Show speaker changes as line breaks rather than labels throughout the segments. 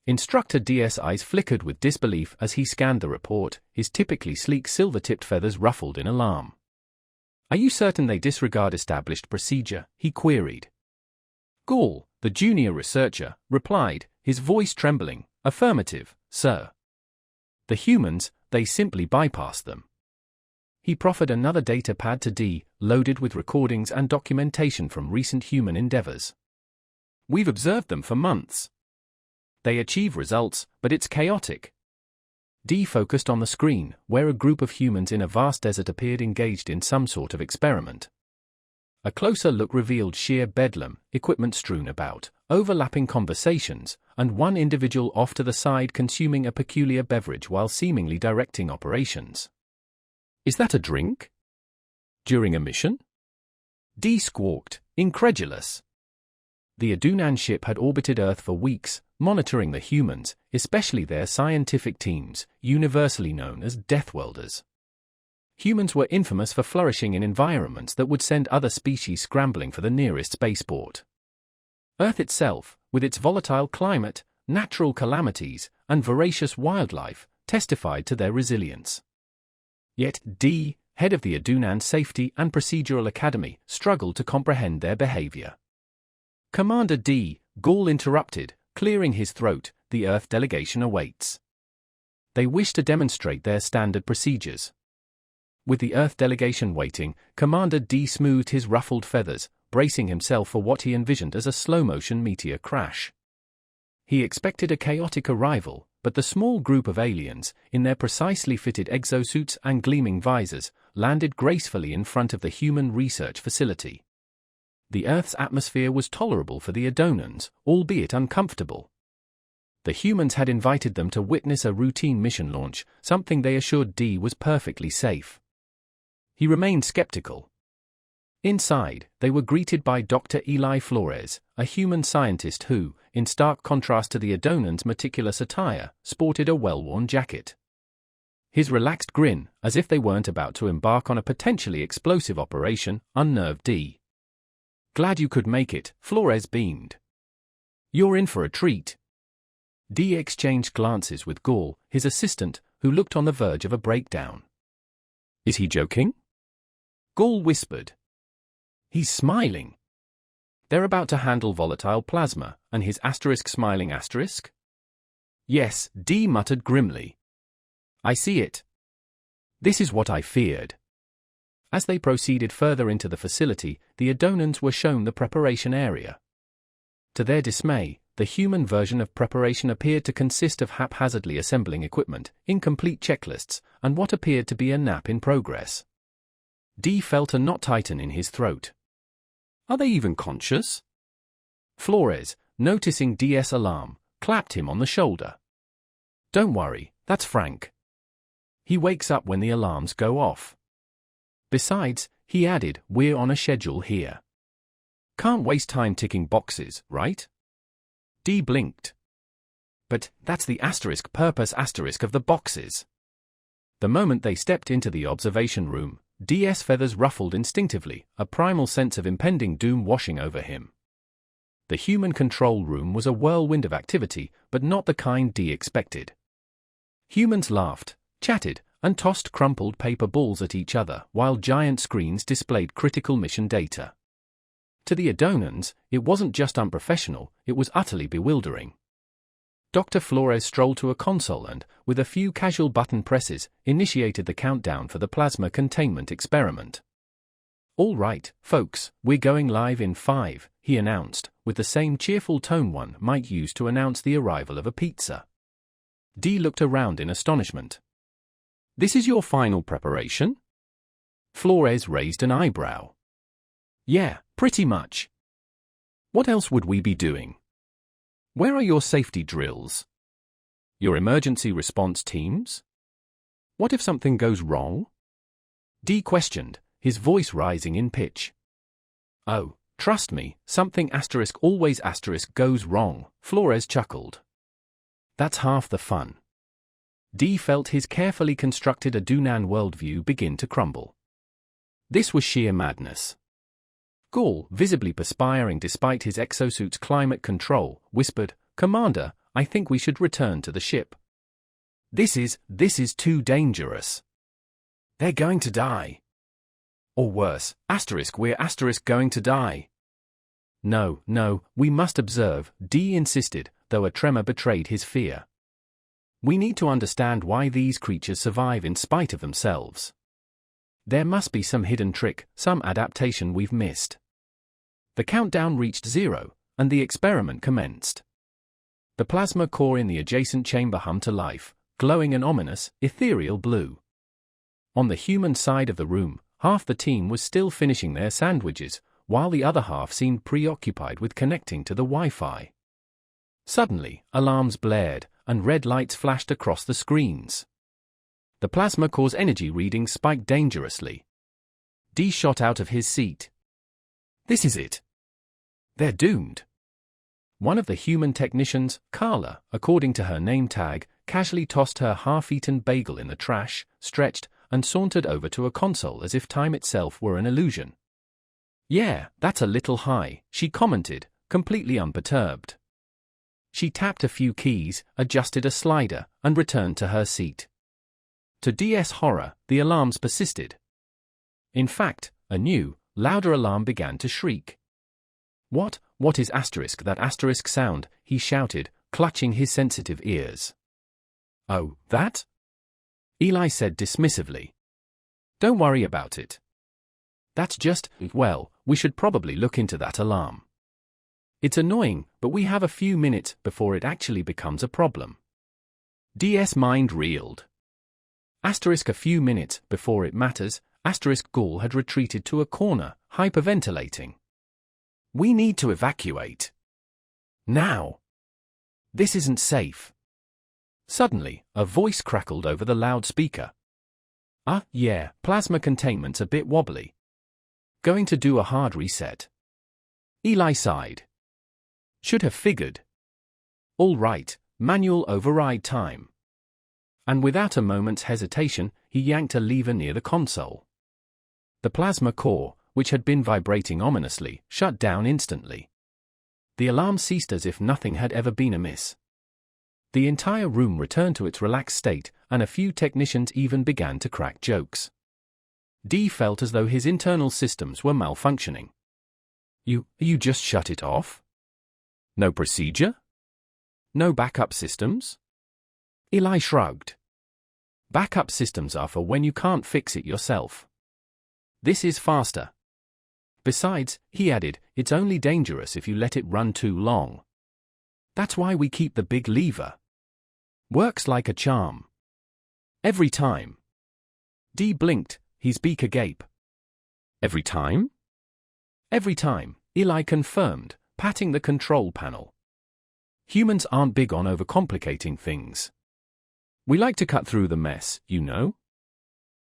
Instructor D's eyes flickered with disbelief as he scanned the report, his typically sleek silver-tipped feathers ruffled in alarm. "Are you certain they disregard established procedure?" he queried. Gall, the junior researcher, replied, his voice trembling, "Affirmative, sir. The humans, they simply bypass them." He proffered another data pad to D, loaded with recordings and documentation from recent human endeavors. "We've observed them for months. They achieve results, but it's chaotic." D focused on the screen, where a group of humans in a vast desert appeared engaged in some sort of experiment. A closer look revealed sheer bedlam, equipment strewn about, overlapping conversations, and one individual off to the side consuming a peculiar beverage while seemingly directing operations. "Is that a drink? During a mission?" D squawked, incredulous. The Adunan ship had orbited Earth for weeks, monitoring the humans, especially their scientific teams, universally known as Deathworlders. Humans were infamous for flourishing in environments that would send other species scrambling for the nearest spaceport. Earth itself, with its volatile climate, natural calamities, and voracious wildlife, testified to their resilience. Yet D, head of the Adunan Safety and Procedural Academy, struggled to comprehend their behavior. "Commander D," Gall interrupted, clearing his throat, "the Earth delegation awaits. They wish to demonstrate their standard procedures." With the Earth delegation waiting, Commander D smoothed his ruffled feathers, bracing himself for what he envisioned as a slow-motion meteor crash. He expected a chaotic arrival, but the small group of aliens, in their precisely fitted exosuits and gleaming visors, landed gracefully in front of the human research facility. The Earth's atmosphere was tolerable for the Adonans, albeit uncomfortable. The humans had invited them to witness a routine mission launch, something they assured D was perfectly safe. He remained skeptical. Inside, they were greeted by Dr. Eli Flores, a human scientist who, in stark contrast to the Adonans' meticulous attire, sported a well-worn jacket. His relaxed grin, as if they weren't about to embark on a potentially explosive operation, unnerved D. "Glad you could make it," Flores beamed. "You're in for a treat." D exchanged glances with Gall, his assistant, who looked on the verge of a breakdown. "Is he joking?" Gall whispered. "He's smiling. They're about to handle volatile plasma, and his smiling asterisk?" "Yes," D muttered grimly. "I see it. This is what I feared." As they proceeded further into the facility, the Adonans were shown the preparation area. To their dismay, the human version of preparation appeared to consist of haphazardly assembling equipment, incomplete checklists, and what appeared to be a nap in progress. D felt a knot tighten in his throat. "Are they even conscious?" Flores, noticing D's alarm, clapped him on the shoulder. "Don't worry, that's Frank. He wakes up when the alarms go off. Besides," he added, "we're on a schedule here. Can't waste time ticking boxes, right?" D blinked. "But that's the purpose of the boxes." The moment they stepped into the observation room, D's feathers ruffled instinctively, a primal sense of impending doom washing over him. The human control room was a whirlwind of activity, but not the kind D expected. Humans laughed, chatted, and tossed crumpled paper balls at each other, while giant screens displayed critical mission data. To the Adonans, it wasn't just unprofessional, it was utterly bewildering. Dr. Flores strolled to a console and, with a few casual button presses, initiated the countdown for the plasma containment experiment. "All right, folks, we're going live in 5, he announced, with the same cheerful tone one might use to announce the arrival of a pizza. D looked around in astonishment. "This is your final preparation?" Flores raised an eyebrow. "Yeah, pretty much. What else would we be doing? Where are your safety drills? Your emergency response teams? What if something goes wrong?" D questioned, his voice rising in pitch. "Oh, trust me, something always goes wrong," Flores chuckled. "That's half the fun." D felt his carefully constructed Adunan worldview begin to crumble. This was sheer madness. Gall, visibly perspiring despite his exosuit's climate control, whispered, "Commander, I think we should return to the ship. This is too dangerous. They're going to die. Or worse, we're going to die. No, we must observe, Dee insisted, though a tremor betrayed his fear. We need to understand why these creatures survive in spite of themselves. There must be some hidden trick, some adaptation we've missed. The countdown reached 0, and the experiment commenced. The plasma core in the adjacent chamber hummed to life, glowing an ominous, ethereal blue. On the human side of the room, half the team was still finishing their sandwiches, while the other half seemed preoccupied with connecting to the Wi-Fi. Suddenly, alarms blared, and red lights flashed across the screens. The plasma core's energy readings spiked dangerously. Dee shot out of his seat. This is it. They're doomed. One of the human technicians, Carla, according to her name tag, casually tossed her half-eaten bagel in the trash, stretched, and sauntered over to a console as if time itself were an illusion. Yeah, that's a little high, she commented, completely unperturbed. She tapped a few keys, adjusted a slider, and returned to her seat. To Dee's horror, the alarms persisted. In fact, a new, louder alarm began to shriek. What is that sound? He shouted, clutching his sensitive ears. Oh, that? Eli said dismissively. Don't worry about it. That's just, well, we should probably look into that alarm. It's annoying, but we have a few minutes before it actually becomes a problem. Dee's mind reeled. A few minutes before it matters, Ghoul had retreated to a corner, hyperventilating. We need to evacuate. Now. This isn't safe. Suddenly, a voice crackled over the loudspeaker. Yeah, plasma containment's a bit wobbly. Going to do a hard reset. Eli sighed. Should have figured. All right, manual override time. And without a moment's hesitation, he yanked a lever near the console. The plasma core, which had been vibrating ominously, shut down instantly. The alarm ceased as if nothing had ever been amiss. The entire room returned to its relaxed state, and a few technicians even began to crack jokes. Dee felt as though his internal systems were malfunctioning. You just shut it off? No procedure? No backup systems? Eli shrugged. Backup systems are for when you can't fix it yourself. This is faster. Besides, he added, it's only dangerous if you let it run too long. That's why we keep the big lever. Works like a charm. Every time. Dee blinked, his beak agape. Every time? Every time, Eli confirmed, patting the control panel. Humans aren't big on overcomplicating things. We like to cut through the mess, you know?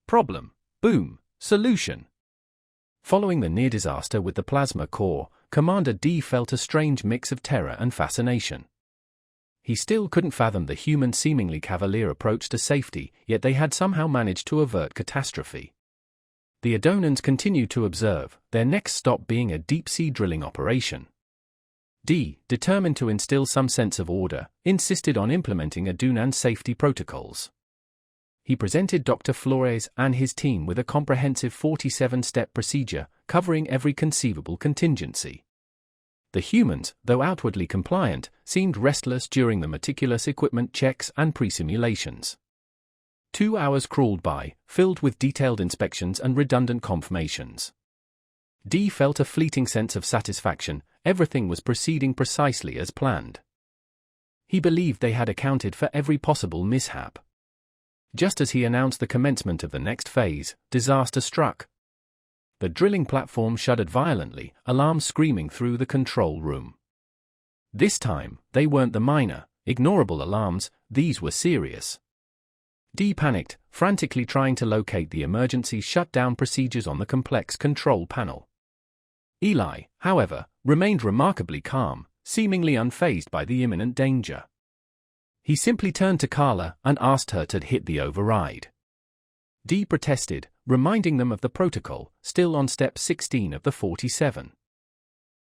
Problem. Boom. Solution. Following the near disaster with the plasma core, Commander Dee felt a strange mix of terror and fascination. He still couldn't fathom the human seemingly cavalier approach to safety, yet they had somehow managed to avert catastrophe. The Adonans continued to observe, their next stop being a deep-sea drilling operation. Dee, determined to instill some sense of order, insisted on implementing Adonan safety protocols. He presented Dr. Flores and his team with a comprehensive 47-step procedure, covering every conceivable contingency. The humans, though outwardly compliant, seemed restless during the meticulous equipment checks and pre-simulations. 2 hours crawled by, filled with detailed inspections and redundant confirmations. Dee felt a fleeting sense of satisfaction, everything was proceeding precisely as planned. He believed they had accounted for every possible mishap. Just as he announced the commencement of the next phase, disaster struck. The drilling platform shuddered violently, alarms screaming through the control room. This time, they weren't the minor, ignorable alarms, these were serious. Dee panicked, frantically trying to locate the emergency shutdown procedures on the complex control panel. Eli, however, remained remarkably calm, seemingly unfazed by the imminent danger. He simply turned to Carla and asked her to hit the override. Dee protested, reminding them of the protocol, still on step 16 of the 47.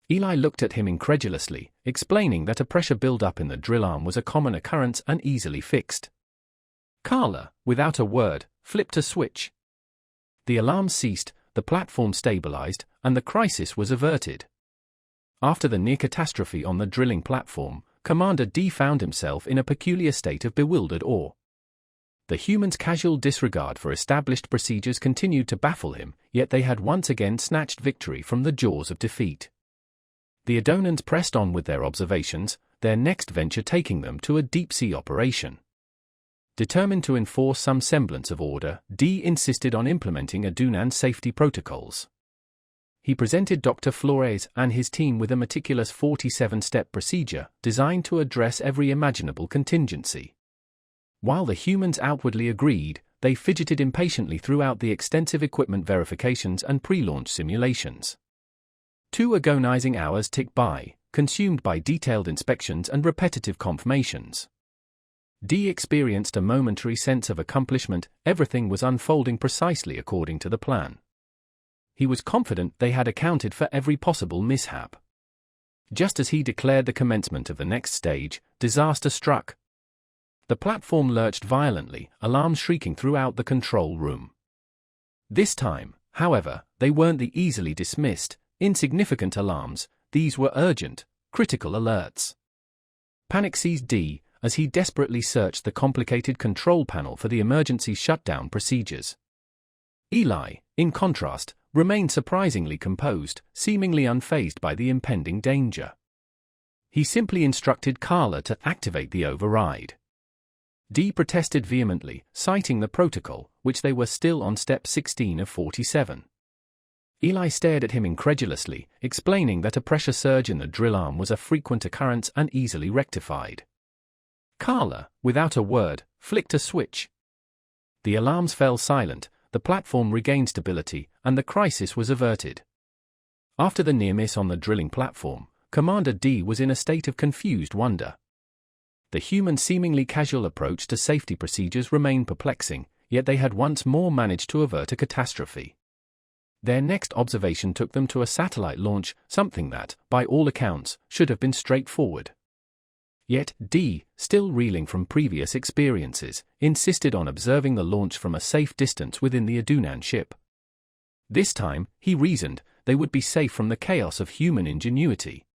Eli looked at him incredulously, explaining that a pressure build-up in the drill arm was a common occurrence and easily fixed. Carla, without a word, flipped a switch. The alarm ceased, the platform stabilized, and the crisis was averted. After the near catastrophe on the drilling platform, Commander D found himself in a peculiar state of bewildered awe. The humans' casual disregard for established procedures continued to baffle him, yet they had once again snatched victory from the jaws of defeat. The Adonans pressed on with their observations, their next venture taking them to a deep-sea operation. Determined to enforce some semblance of order, D insisted on implementing Adonan safety protocols. He presented Dr. Flores and his team with a meticulous 47-step procedure designed to address every imaginable contingency. While the humans outwardly agreed, they fidgeted impatiently throughout the extensive equipment verifications and pre-launch simulations. 2 agonizing hours ticked by, consumed by detailed inspections and repetitive confirmations. D experienced a momentary sense of accomplishment. Everything was unfolding precisely according to the plan. He was confident they had accounted for every possible mishap. Just as he declared the commencement of the next stage, disaster struck. The platform lurched violently, alarms shrieking throughout the control room. This time, however, they weren't the easily dismissed, insignificant alarms. These were urgent, critical alerts. Panic seized D as he desperately searched the complicated control panel for the emergency shutdown procedures. Eli, in contrast, remained surprisingly composed, seemingly unfazed by the impending danger. He simply instructed Carla to activate the override. D protested vehemently, citing the protocol, which they were still on step 16 of 47. Eli stared at him incredulously, explaining that a pressure surge in the drill arm was a frequent occurrence and easily rectified. Carla, without a word, flicked a switch. The alarms fell silent, the platform regained stability, and the crisis was averted. After the near miss on the drilling platform, Commander D was in a state of confused wonder. The human seemingly casual approach to safety procedures remained perplexing, yet they had once more managed to avert a catastrophe. Their next observation took them to a satellite launch, something that, by all accounts, should have been straightforward. Yet D, still reeling from previous experiences, insisted on observing the launch from a safe distance within the Adonan ship. This time, he reasoned, they would be safe from the chaos of human ingenuity.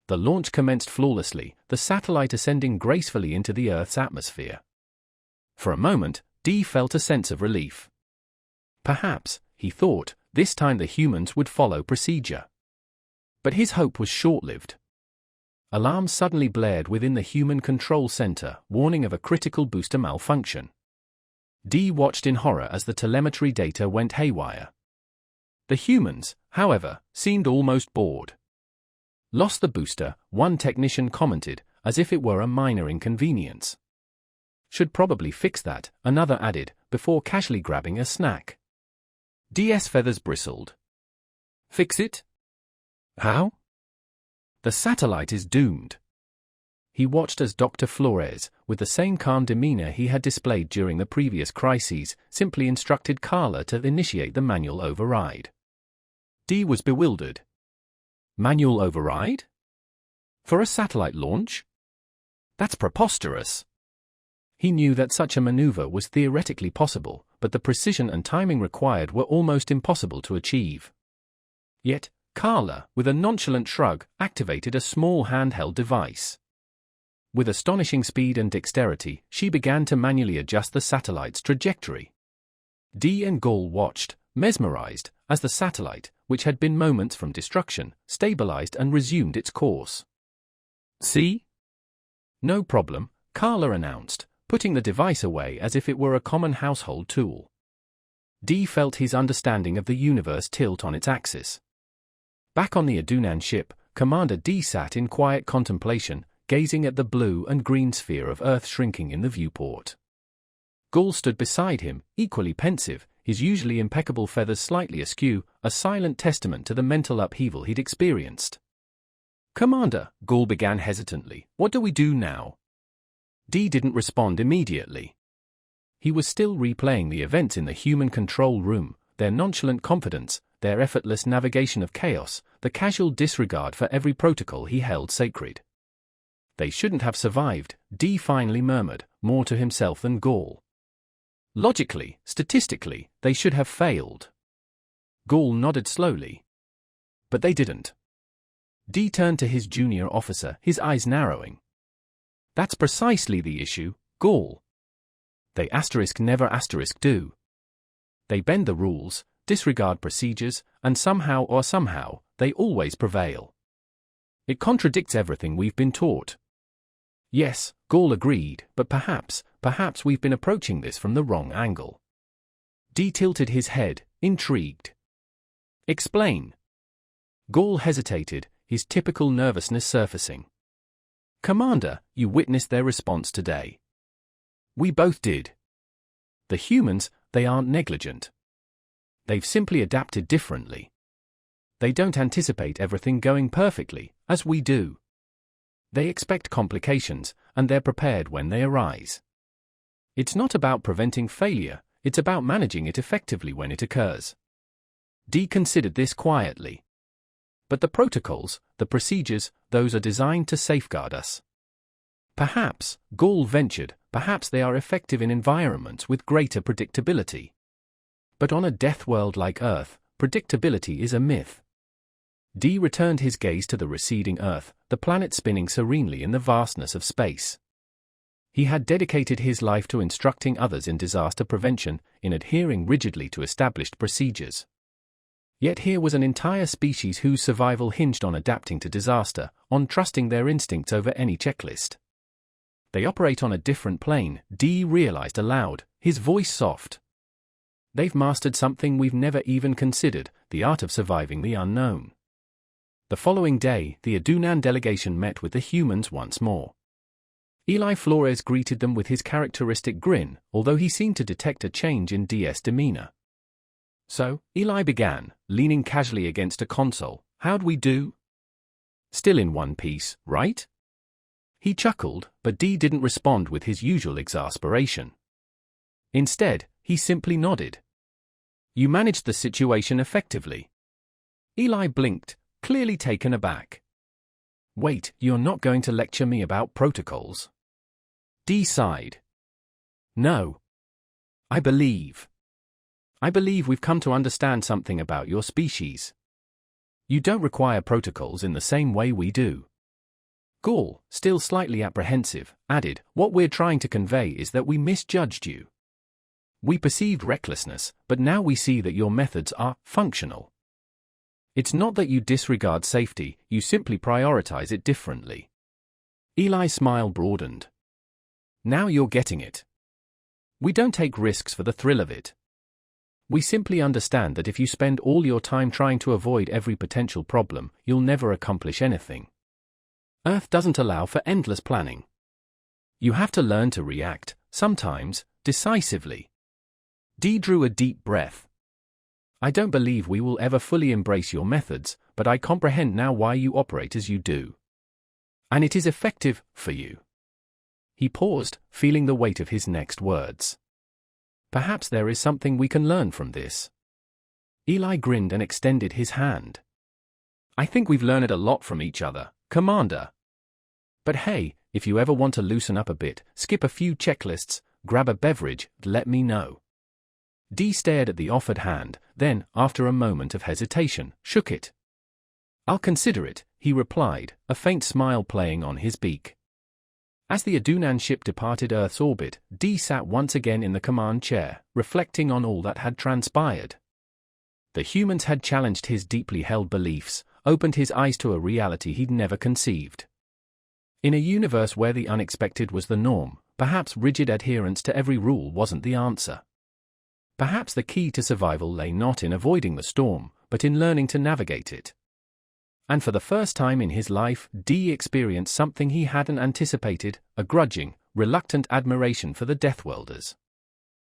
The launch commenced flawlessly, the satellite ascending gracefully into the Earth's atmosphere. For a moment, D felt a sense of relief. Perhaps, he thought, this time the humans would follow procedure. But his hope was short-lived. Alarms suddenly blared within the human control center, warning of a critical booster malfunction. D watched in horror as the telemetry data went haywire. The humans, however, seemed almost bored. Lost the booster, one technician commented, as if it were a minor inconvenience. Should probably fix that, another added, before casually grabbing a snack. D's feathers bristled. Fix it? How? The satellite is doomed. He watched as Dr. Flores, with the same calm demeanor he had displayed during the previous crises, simply instructed Carla to initiate the manual override. D was bewildered. Manual override? For a satellite launch? That's preposterous. He knew that such a maneuver was theoretically possible, but the precision and timing required were almost impossible to achieve. Yet, Carla, with a nonchalant shrug, activated a small handheld device. With astonishing speed and dexterity, she began to manually adjust the satellite's trajectory. D and Gaul watched, mesmerized, as the satellite, which had been moments from destruction, stabilized and resumed its course. See? No problem, Carla announced, putting the device away as if it were a common household tool. D felt his understanding of the universe tilt on its axis. Back on the Adonan ship, Commander D sat in quiet contemplation, gazing at the blue and green sphere of Earth shrinking in the viewport. Gaul stood beside him, equally pensive, his usually impeccable feathers slightly askew, a silent testament to the mental upheaval he'd experienced. Commander, Gaul began hesitantly, what do we do now? D didn't respond immediately. He was still replaying the events in the human control room, their nonchalant confidence, their effortless navigation of chaos, the casual disregard for every protocol he held sacred. They shouldn't have survived, Dee finally murmured, more to himself than Gaul. Logically, statistically, they should have failed. Gaul nodded slowly. But they didn't. Dee turned to his junior officer, his eyes narrowing. That's precisely the issue, Gaul. They never do. They bend the rules, disregard procedures, and somehow, they always prevail. It contradicts everything we've been taught. Yes, Gaul agreed, but perhaps we've been approaching this from the wrong angle. Dee tilted his head, intrigued. Explain. Gaul hesitated, his typical nervousness surfacing. Commander, you witnessed their response today. We both did. The humans, they aren't negligent. They've simply adapted differently. They don't anticipate everything going perfectly, as we do. They expect complications, and they're prepared when they arise. It's not about preventing failure, it's about managing it effectively when it occurs. Dee considered this quietly. But the protocols, the procedures, those are designed to safeguard us. Perhaps, Gaul ventured, perhaps they are effective in environments with greater predictability. But on a death world like Earth, predictability is a myth. Dee returned his gaze to the receding Earth, the planet spinning serenely in the vastness of space. He had dedicated his life to instructing others in disaster prevention, in adhering rigidly to established procedures. Yet here was an entire species whose survival hinged on adapting to disaster, on trusting their instincts over any checklist. They operate on a different plane, Dee realized aloud, his voice soft. They've mastered something we've never even considered, the art of surviving the unknown. The following day, the Adunan delegation met with the humans once more. Eli Flores greeted them with his characteristic grin, although he seemed to detect a change in Dee's demeanor. So, Eli began, leaning casually against a console. How'd we do? Still in one piece, right? He chuckled, but Dee didn't respond with his usual exasperation. Instead, he simply nodded. You managed the situation effectively. Eli blinked, clearly taken aback. Wait, you're not going to lecture me about protocols? Dee sighed. No. I believe we've come to understand something about your species. You don't require protocols in the same way we do. Gaul, still slightly apprehensive, added, what we're trying to convey is that we misjudged you. We perceived recklessness, but now we see that your methods are functional. It's not that you disregard safety, you simply prioritize it differently. Eli's smile broadened. Now you're getting it. We don't take risks for the thrill of it. We simply understand that if you spend all your time trying to avoid every potential problem, you'll never accomplish anything. Earth doesn't allow for endless planning. You have to learn to react, sometimes, decisively. Dee drew a deep breath. I don't believe we will ever fully embrace your methods, but I comprehend now why you operate as you do. And it is effective, for you. He paused, feeling the weight of his next words. Perhaps there is something we can learn from this. Eli grinned and extended his hand. I think we've learned a lot from each other, Commander. But hey, if you ever want to loosen up a bit, skip a few checklists, grab a beverage, let me know. Dee stared at the offered hand, then, after a moment of hesitation, shook it. I'll consider it, he replied, a faint smile playing on his beak. As the Adunan ship departed Earth's orbit, Dee sat once again in the command chair, reflecting on all that had transpired. The humans had challenged his deeply held beliefs, opened his eyes to a reality he'd never conceived. In a universe where the unexpected was the norm, perhaps rigid adherence to every rule wasn't the answer. Perhaps the key to survival lay not in avoiding the storm, but in learning to navigate it. And for the first time in his life, Dee experienced something he hadn't anticipated, a grudging, reluctant admiration for the Deathworlders.